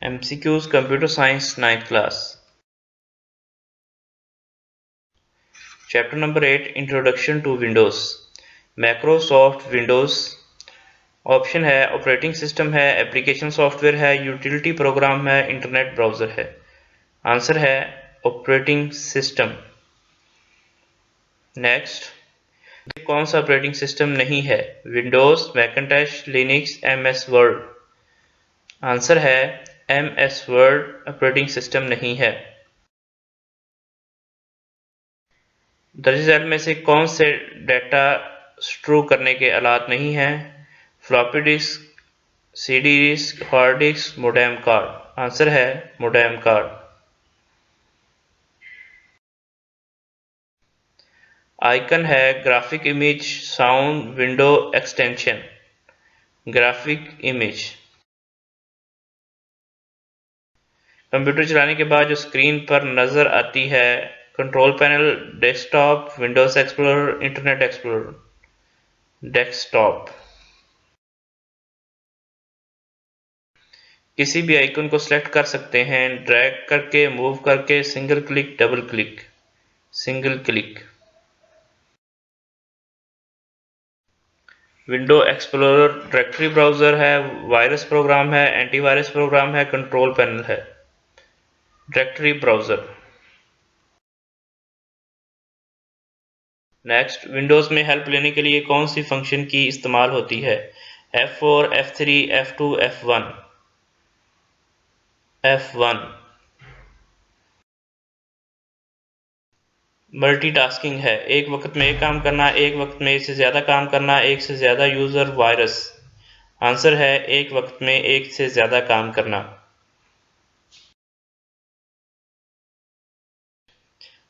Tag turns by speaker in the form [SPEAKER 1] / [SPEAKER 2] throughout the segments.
[SPEAKER 1] MCQs Computer Science 9th class. Chapter number 8 Introduction to Windows. Microsoft Windows option है, operating system है, application software है, utility program है, internet browser है। Answer है operating system. Next, कौन सा operating system नहीं है? Windows, Macintosh, Linux, MS Word. Answer है MS वर्ड ऑपरेटिंग सिस्टम नहीं है। दर्ज झैल में से कौन से डेटा स्टोर करने के आलात नहीं हैं? Floppy disk, CD disk, hard disk, modem card. Answer है मोडेम कार्ड। आइकन है graphic image, sound, window extension. Graphic image. Computer चलाने के बाद जो स्क्रीन पर नजर आती है, control panel, desktop, Windows Explorer, Internet Explorer. Desktop. किसी भी आइकन को सिलेक्ट कर सकते हैं, ड्रैग करके, मूव करके, single click, double click. Single click. Window explorer directory browser है, वायरस प्रोग्राम है, एंटीवायरस प्रोग्राम है, कंट्रोल पैनल है। Directory browser. नेक्स्ट, विंडोज में हेल्प लेने के लिए कौन सी फंक्शन की इस्तेमाल होती है? F4, F3, F2, F1। F1। Multitasking है, एक वक्त में एक काम करना, एक वक्त में एक से ज्यादा काम करना, एक से ज्यादा यूजर वायरस। आंसर है एक वक्त में एक से ज्यादा काम करना।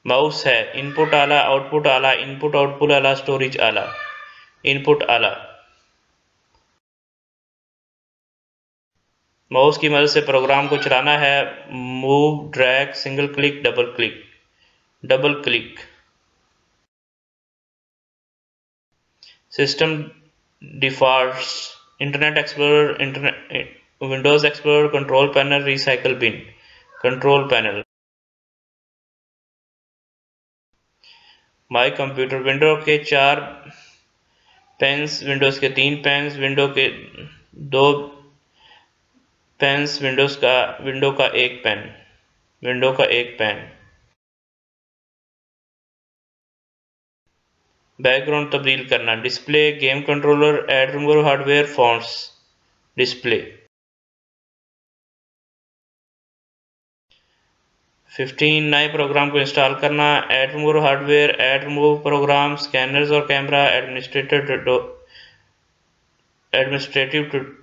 [SPEAKER 1] माउस है, इनपुट आला, आउटपुट आला, इनपुट आउटपुट आला, स्टोरेज आला। इनपुट आला। माउस की मदद से प्रोग्राम को चलाना है, move, drag, single click, double click. Double click. System defaults, Internet Explorer, internet, Windows Explorer, control panel, recycle bin. Control panel. My computer, window के 4 पेन्स, विंडोज के 3 पेन्स, विंडो के 2 पेन्स, विंडो का 1 pen. Window का 1 pen. Background तब्दील करना, display, game controller, add remover hardware, fonts. Display. 15 नए program को install करना, add remover hardware, add remove program, scanners और कैमरा, एडमिनिस्ट्रेटिव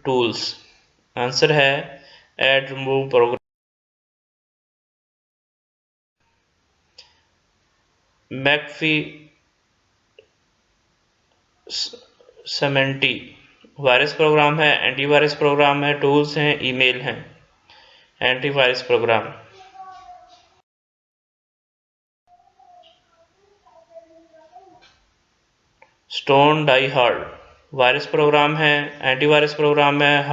[SPEAKER 1] टूल्स। आंसर है add remove program. McAfee Symantec virus program है, antivirus program है, tools हैं, email हैं। Antivirus program. Stone die hard virus program है, antivirus program है,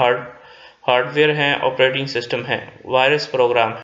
[SPEAKER 1] hardware है, operating system है। वायरस प्रोग्राम है।